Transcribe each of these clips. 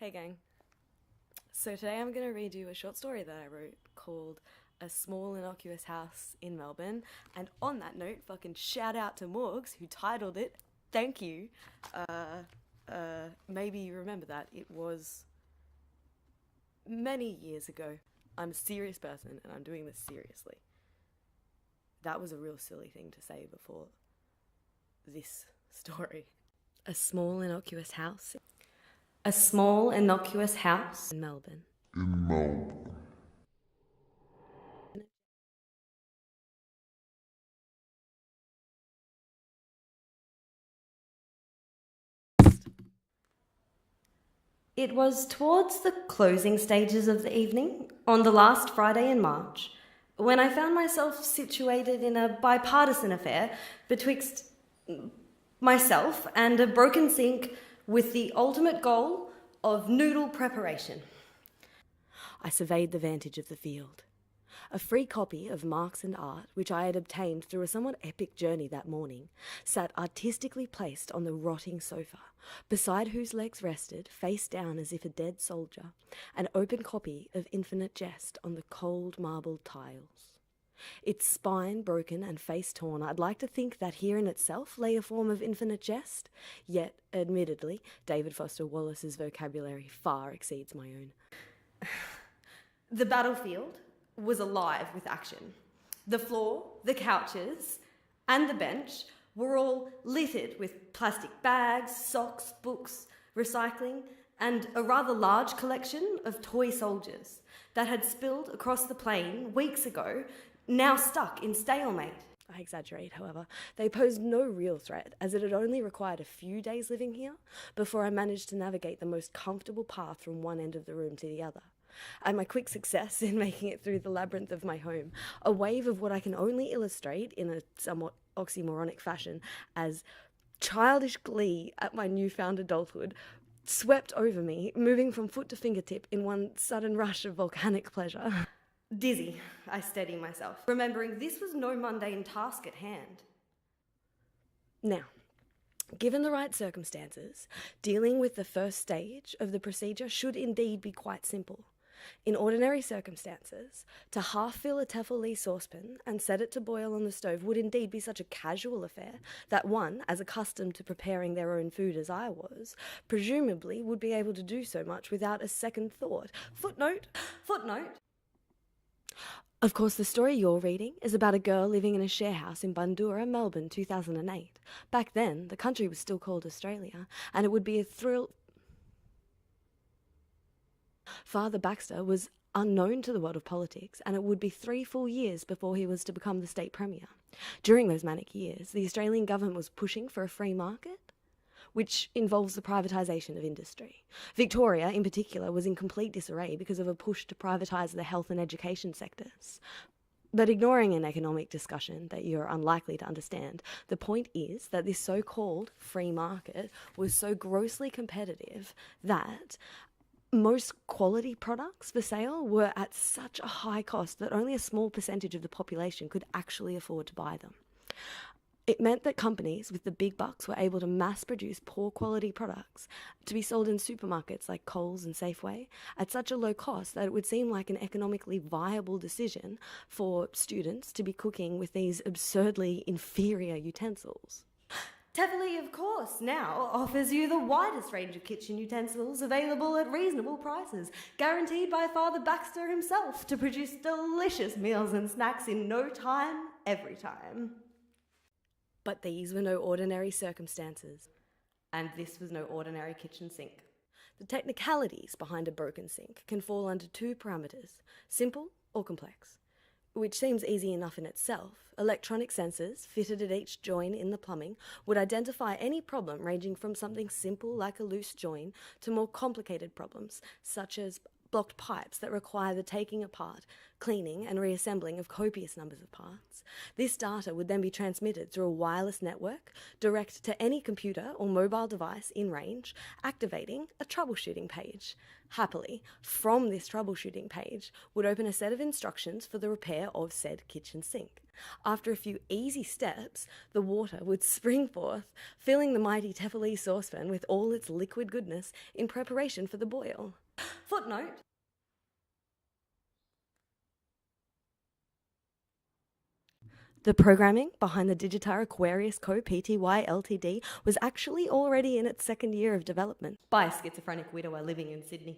Hey gang. So today I'm going to read you a short story that I wrote called A Small Innocuous House in Melbourne. And on that note, fucking shout out to Morgs who titled it. Thank you. Maybe you remember that. It was many years ago. I'm a serious person and I'm doing this seriously. That was a real silly thing to say before this story. A small innocuous house. A small innocuous house in Melbourne. It was towards the closing stages of the evening, on the last Friday in March, when I found myself situated in a bipartisan affair betwixt myself and a broken sink with the ultimate goal of noodle preparation. I surveyed the vantage of the field. A free copy of Marx and Art, which I had obtained through a somewhat epic journey that morning, sat artistically placed on the rotting sofa, beside whose legs rested, face down as if a dead soldier, an open copy of Infinite Jest on the cold marble tiles. Its spine broken and face torn, I'd like to think that here in itself lay a form of infinite jest, yet, admittedly, David Foster Wallace's vocabulary far exceeds my own. The battlefield was alive with action. The floor, the couches, and the bench were all littered with plastic bags, socks, books, recycling, and a rather large collection of toy soldiers that had spilled across the plain weeks ago, now stuck in stalemate. I exaggerate, however. They posed no real threat, as it had only required a few days living here before I managed to navigate the most comfortable path from one end of the room to the other. And my quick success in making it through the labyrinth of my home, a wave of what I can only illustrate in a somewhat oxymoronic fashion as childish glee at my newfound adulthood, swept over me, moving from foot to fingertip in one sudden rush of volcanic pleasure. Dizzy, I steady myself, remembering this was no mundane task at hand. Now, given the right circumstances, dealing with the first stage of the procedure should indeed be quite simple. In ordinary circumstances, to half fill a Tefal saucepan and set it to boil on the stove would indeed be such a casual affair that one, as accustomed to preparing their own food as I was, presumably would be able to do so much without a second thought. Footnote. Of course, the story you're reading is about a girl living in a share house in Bundoora, Melbourne, 2008. Back then, the country was still called Australia, and it would be a thrill. Father Baxter was unknown to the world of politics, and it would be 3 full years before he was to become the state premier. During those manic years, the Australian government was pushing for a free market, which involves the privatisation of industry. Victoria, in particular, was in complete disarray because of a push to privatise the health and education sectors. But ignoring an economic discussion that you're unlikely to understand, the point is that this so-called free market was so grossly competitive that most quality products for sale were at such a high cost that only a small percentage of the population could actually afford to buy them. It meant that companies with the big bucks were able to mass produce poor quality products to be sold in supermarkets like Coles and Safeway at such a low cost that it would seem like an economically viable decision for students to be cooking with these absurdly inferior utensils. Tefali, of course, now offers you the widest range of kitchen utensils available at reasonable prices, guaranteed by Father Baxter himself to produce delicious meals and snacks in no time, every time. But these were no ordinary circumstances, and this was no ordinary kitchen sink. The technicalities behind a broken sink can fall under 2 parameters, simple or complex. Which seems easy enough in itself. Electronic sensors fitted at each join in the plumbing would identify any problem ranging from something simple like a loose join to more complicated problems such as blocked pipes that require the taking apart, cleaning and reassembling of copious numbers of parts. This data would then be transmitted through a wireless network direct to any computer or mobile device in range, activating a troubleshooting page. Happily, from this troubleshooting page would open a set of instructions for the repair of said kitchen sink. After a few easy steps, the water would spring forth, filling the mighty Tefali saucepan with all its liquid goodness in preparation for the boil. Footnote: the programming behind the Digitar Aquarius Co. Pty Ltd was actually already in its second year of development by a schizophrenic widower living in Sydney.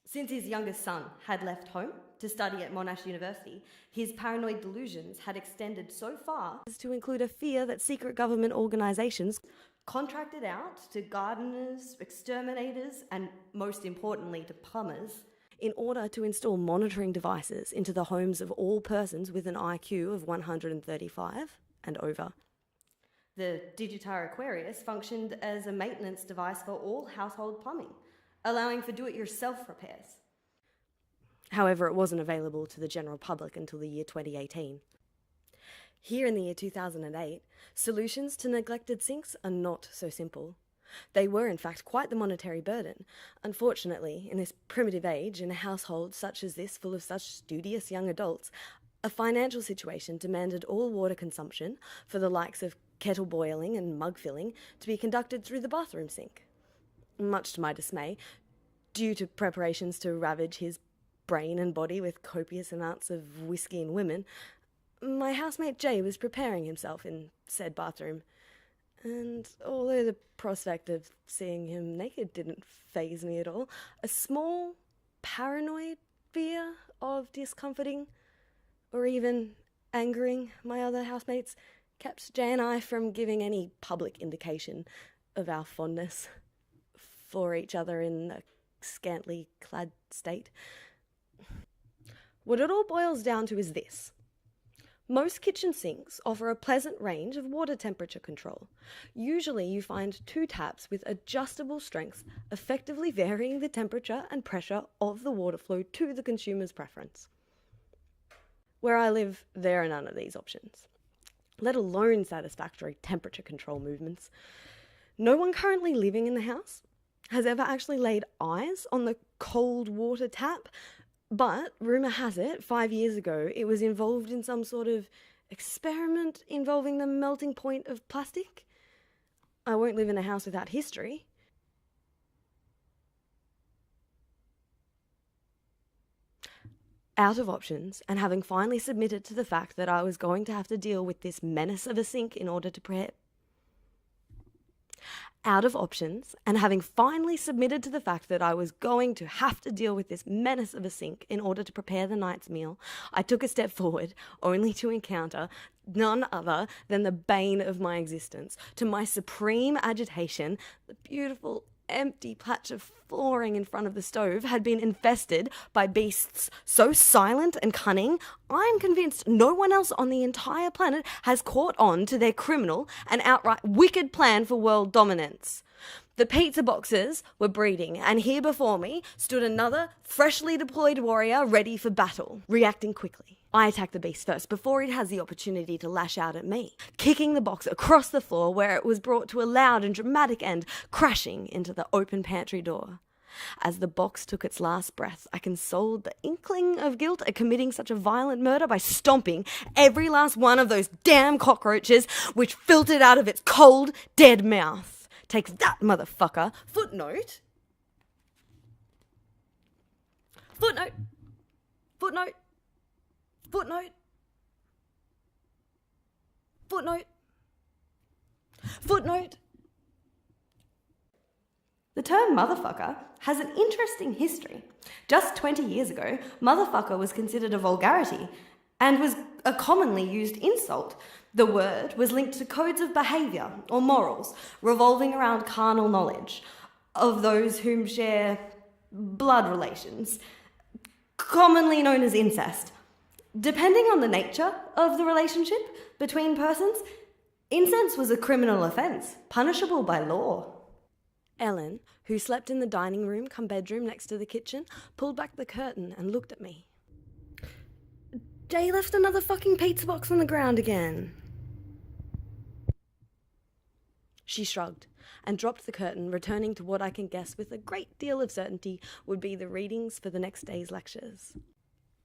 Since his youngest son had left home to study at Monash University, his paranoid delusions had extended so far as to include a fear that secret government organisations contracted out to gardeners, exterminators, and most importantly to plumbers, in order to install monitoring devices into the homes of all persons with an IQ of 135 and over. The Digitar Aquarius functioned as a maintenance device for all household plumbing, allowing for do-it-yourself repairs. However, it wasn't available to the general public until the year 2018. Here in the year 2008, solutions to neglected sinks are not so simple. They were, in fact, quite the monetary burden. Unfortunately, in this primitive age, in a household such as this, full of such studious young adults, a financial situation demanded all water consumption, for the likes of kettle boiling and mug filling, to be conducted through the bathroom sink. Much to my dismay, due to preparations to ravage his brain and body with copious amounts of whiskey and women, my housemate Jay was preparing himself in said bathroom. And although the prospect of seeing him naked didn't faze me at all, a small paranoid fear of discomforting or even angering my other housemates kept Jay and I from giving any public indication of our fondness for each other in a scantily clad state. What it all boils down to is this. Most kitchen sinks offer a pleasant range of water temperature control. Usually you find two taps with adjustable strengths, effectively varying the temperature and pressure of the water flow to the consumer's preference. Where I live, there are none of these options, let alone satisfactory temperature control movements. No one currently living in the house has ever actually laid eyes on the cold water tap, but rumour has it, 5 years ago, it was involved in some sort of experiment involving the melting point of plastic. I won't live in a house without history. Out of options, and having finally submitted to the fact that I was going to have to deal with this menace of a sink in order to prepare out of options, and having finally submitted to the fact that I was going to have to deal with this menace of a sink in order to prepare the night's meal, I took a step forward, only to encounter none other than the bane of my existence. To my supreme agitation, the beautiful empty patch of flooring in front of the stove had been infested by beasts so silent and cunning, I'm convinced no one else on the entire planet has caught on to their criminal and outright wicked plan for world dominance. The pizza boxes were breeding, and here before me stood another freshly deployed warrior ready for battle. Reacting quickly, I attack the beast first before it has the opportunity to lash out at me, kicking the box across the floor where it was brought to a loud and dramatic end, crashing into the open pantry door. As the box took its last breath, I consoled the inkling of guilt at committing such a violent murder by stomping every last one of those damn cockroaches which filtered out of its cold, dead mouth. Takes that, motherfucker. Footnote. Footnote. Footnote. Footnote. Footnote. Footnote. The term motherfucker has an interesting history. Just 20 years ago, motherfucker was considered a vulgarity and was a commonly used insult. The word was linked to codes of behaviour or morals revolving around carnal knowledge of those whom share blood relations, commonly known as incest. Depending on the nature of the relationship between persons, incest was a criminal offence, punishable by law. Ellen, who slept in the dining room cum bedroom next to the kitchen, pulled back the curtain and looked at me. Jay left another fucking pizza box on the ground again. She shrugged and dropped the curtain, returning to what I can guess with a great deal of certainty would be the readings for the next day's lectures.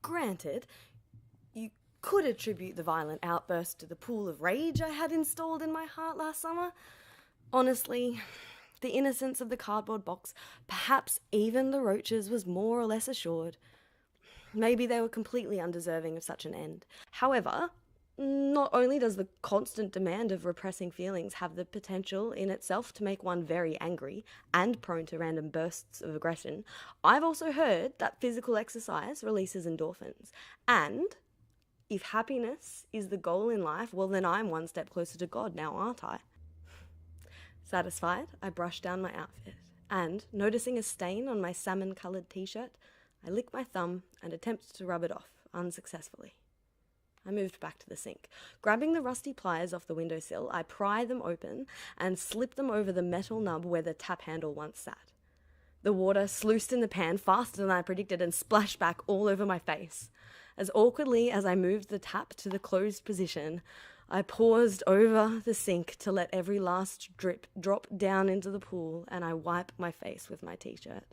Granted, you could attribute the violent outburst to the pool of rage I had installed in my heart last summer. Honestly, the innocence of the cardboard box, perhaps even the roaches, was more or less assured. Maybe they were completely undeserving of such an end. However, not only does the constant demand of repressing feelings have the potential in itself to make one very angry and prone to random bursts of aggression, I've also heard that physical exercise releases endorphins. And if happiness is the goal in life, well, then I'm one step closer to God now, aren't I? Satisfied, I brushed down my outfit and, noticing a stain on my salmon-coloured t-shirt, I licked my thumb and attempted to rub it off, unsuccessfully. I moved back to the sink. Grabbing the rusty pliers off the windowsill, I pry them open and slip them over the metal nub where the tap handle once sat. The water sluiced in the pan faster than I predicted and splashed back all over my face. As awkwardly as I moved the tap to the closed position, I paused over the sink to let every last drip drop down into the pool, and I wipe my face with my t-shirt.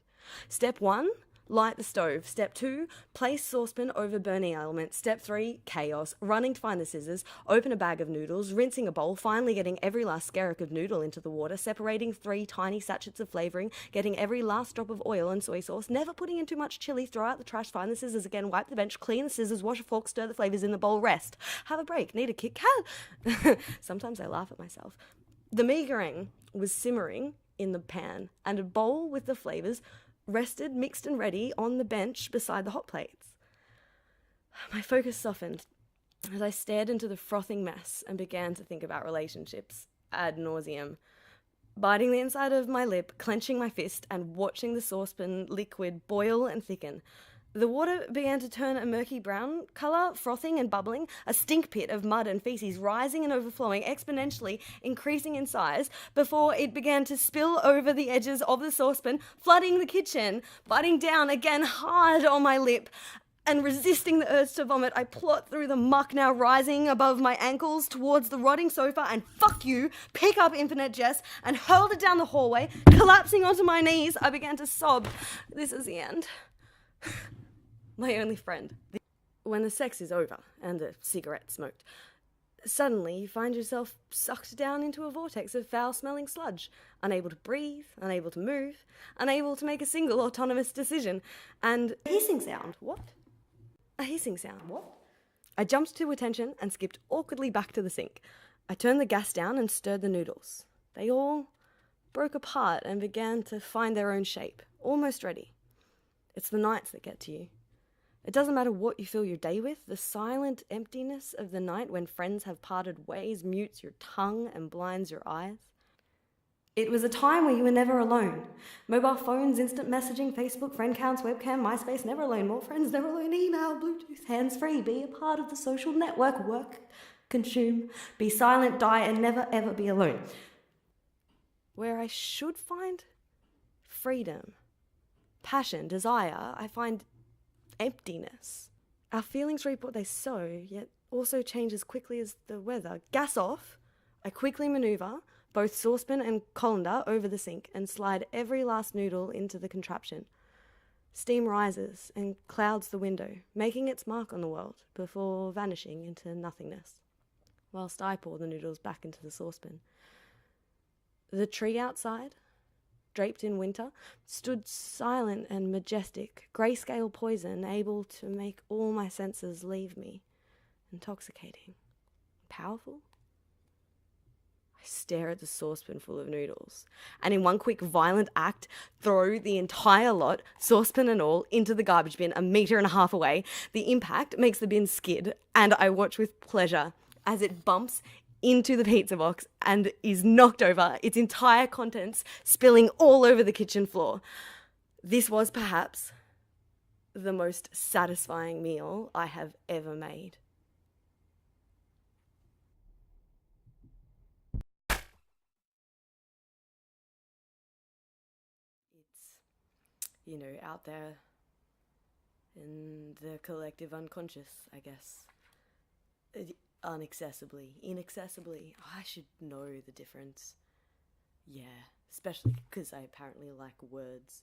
Step 1, light the stove. Step 2, place saucepan over burning element. Step 3, chaos. Running to find the scissors, open a bag of noodles, rinsing a bowl, finally getting every last skerrick of noodle into the water, separating 3 tiny sachets of flavouring, getting every last drop of oil and soy sauce, never putting in too much chili, throw out the trash, find the scissors again, wipe the bench, clean the scissors, wash a fork, stir the flavours in the bowl, rest. Have a break, need a Kit Kat. Sometimes I laugh at myself. The meagering was simmering in the pan, and a bowl with the flavours rested, mixed and ready on the bench beside the hot plates. My focus softened as I stared into the frothing mess and began to think about relationships ad nauseum. Biting the inside of my lip, clenching my fist, and watching the saucepan liquid boil and thicken. The water began to turn a murky brown colour, frothing and bubbling, a stink pit of mud and feces rising and overflowing, exponentially increasing in size, before it began to spill over the edges of the saucepan, flooding the kitchen. Biting down again hard on my lip and resisting the urge to vomit, I plot through the muck now rising above my ankles towards the rotting sofa and, fuck you, pick up Infinite Jess and hurled it down the hallway. Collapsing onto my knees, I began to sob. This is the end. My only friend. When the sex is over and the cigarette smoked, suddenly you find yourself sucked down into a vortex of foul-smelling sludge, unable to breathe, unable to move, unable to make a single autonomous decision, and a hissing sound. What? A hissing sound. What? I jumped to attention and skipped awkwardly back to the sink. I turned the gas down and stirred the noodles. They all broke apart and began to find their own shape, almost ready. It's the nights that get to you. It doesn't matter what you fill your day with, the silent emptiness of the night when friends have parted ways mutes your tongue and blinds your eyes. It was a time where you were never alone. Mobile phones, instant messaging, Facebook, friend counts, webcam, MySpace, never alone, more friends, never alone, email, Bluetooth, hands-free, be a part of the social network, work, consume, be silent, die, and never ever be alone. Where I should find freedom, passion, desire, I find emptiness. Our feelings reap what they sow, yet also change as quickly as the weather. Gas off, I quickly manoeuvre both saucepan and colander over the sink and slide every last noodle into the contraption. Steam rises and clouds the window, making its mark on the world before vanishing into nothingness, whilst I pour the noodles back into the saucepan. The tree outside, draped in winter, stood silent and majestic, grayscale poison able to make all my senses leave me, intoxicating, powerful. I stare at the saucepan full of noodles, and in one quick violent act, throw the entire lot, saucepan and all, into the garbage bin 1.5 meters away. The impact makes the bin skid, and I watch with pleasure as it bumps into the pizza box and is knocked over, its entire contents spilling all over the kitchen floor. This was perhaps the most satisfying meal I have ever made. out there in the collective unconscious, I guess. Inaccessibly. I should know the difference. Yeah, especially because I apparently like words.